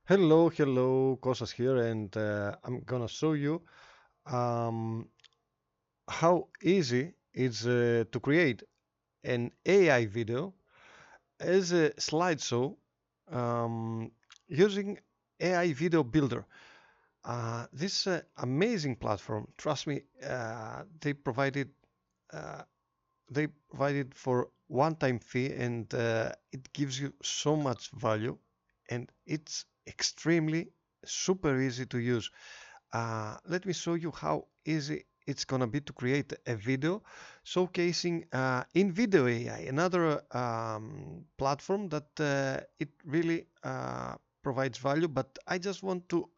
Hello, Cosas here, and I'm gonna show you um, how easy it's to create an AI video as a slideshow um, using AI Video Builder. This amazing platform, trust me, uh, they provided for one-time fee, and it gives you so much value, and it's extremely super easy to use. Let me show you how easy it's gonna be to create a video showcasing InVideo AI, another platform that it really provides value, but I just want to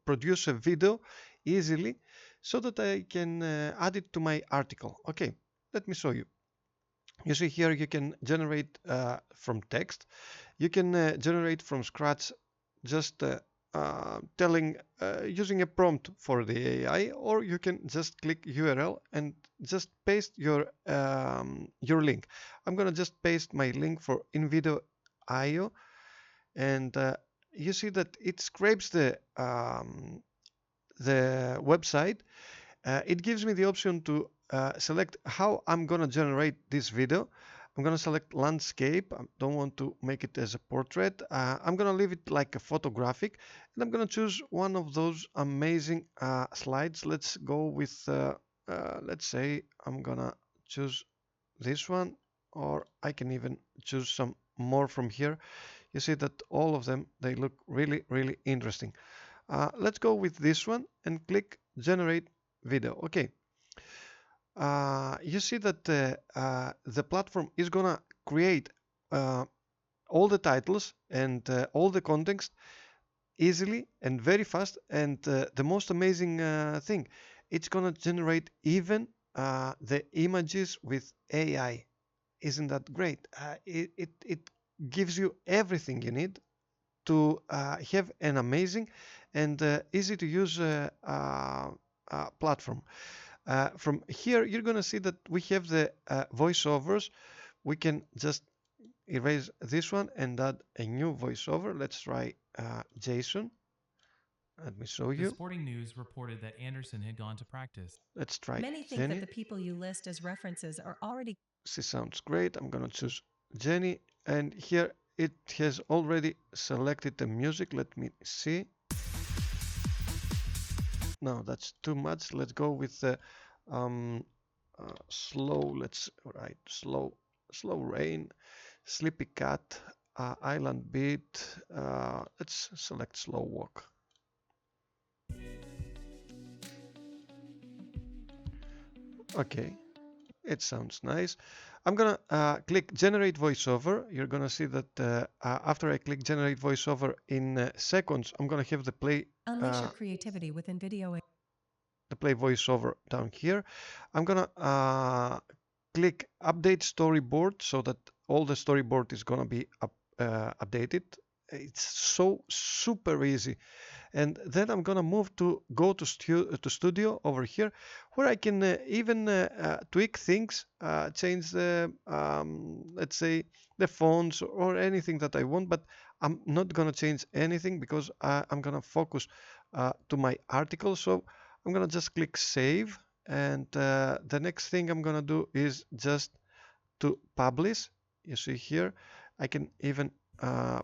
produce a video easily so that I can add it to my article. Okay, let me show you. You see here you can generate from text. You can generate from scratch, just telling using a prompt for the AI, or you can just click URL and just paste your link. I'm gonna just paste my link for InVideo IO, and you see that it scrapes the website. It gives me the option to select how I'm gonna generate this video. I'm gonna select landscape. I don't want to make it as a portrait. I'm gonna leave it like a photographic, and I'm gonna choose one of those amazing slides. Let's go with, let's say I'm gonna choose this one, or I can even choose some more from here. You see that all of them, they look really interesting. Let's go with this one and click generate video. Okay, you see that the platform is gonna create uh, all the titles and all the context easily and very fast. And the most amazing thing, it's gonna generate even the images with AI. Isn't that great? It gives you everything you need to have an amazing and easy to use platform. From here, you're going to see that we have the voiceovers. We can just erase this one and add a new voiceover. Let's try Jason. Let me show The you. sporting news reported that Anderson had gone to practice. Let's try Many think that Jenny. the people you list as references are already. She sounds great. I'm going to choose Jenny. And here it has already selected the music. Let me see. No, that's too much. Let's go with the slow. Let's write slow rain, sleepy cat, island beat. Let's select slow walk. Okay, it sounds nice. I'm gonna click generate voiceover. You're gonna see that after I click generate voiceover in seconds, I'm gonna have Unleash your creativity within video. the play voiceover down here. I'm gonna click update storyboard so that all the storyboard is gonna be updated. It's so super easy. And then I'm gonna move to go to studio over here, where I can even tweak things, change the let's say the fonts or anything that I want. But I'm not gonna change anything because I'm gonna focus to my article. So I'm gonna just click save, and the next thing I'm gonna do is just to publish. You see here, I can even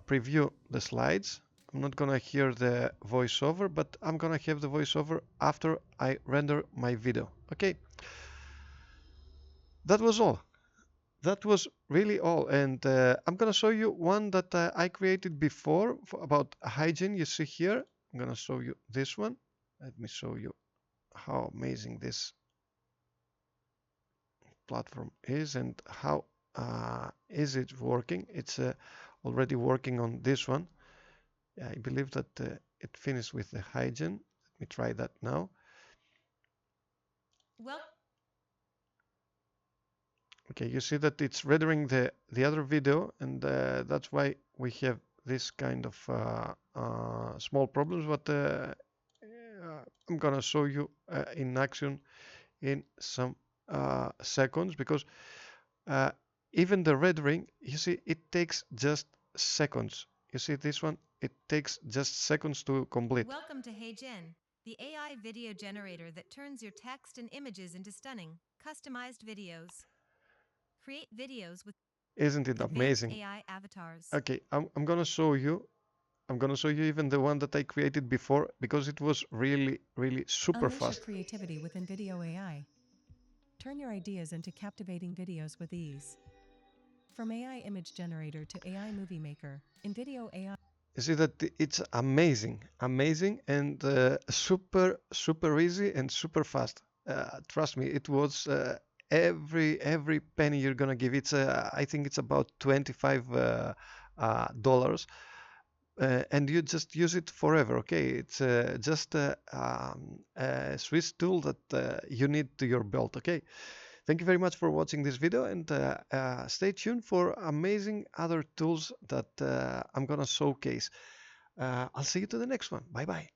preview the slides. I'm not gonna hear the voiceover, but I'm gonna have the voiceover after I render my video. Okay, that was all. That was really all, and I'm gonna show you one that I created before about hygiene. You see here, I'm gonna show you this one. Let me show you how amazing this platform is and how is it working. It's already working on this one. Yeah, I believe that it finished with the hygiene. Let me try that now. Well, Okay, you see that it's rendering the other video, and that's why we have this kind of small problems. But I'm gonna show you in action in some seconds, because uh, even the rendering, you see, it takes just seconds. You see this one? It takes just seconds to complete. Welcome to HeyGen, the AI video generator that turns your text and images into stunning, customized videos. Create videos with Isn't it advanced amazing? AI avatars. Okay, I'm gonna show you. I'm gonna show you even the one that I created before because it was really, really super Unleash your fast. creativity with InVideo AI. Turn your ideas into captivating videos with ease. From AI image generator to AI movie maker, InVideo AI. You see that it's amazing, amazing, and super easy and super fast. Trust me, it was every penny you're gonna give. It's I think it's about $25 and you just use it forever. Okay, it's just a Swiss tool that you need to your belt. Okay, thank you very much for watching this video, and stay tuned for amazing other tools that I'm gonna showcase. I'll see you to the next one. Bye bye.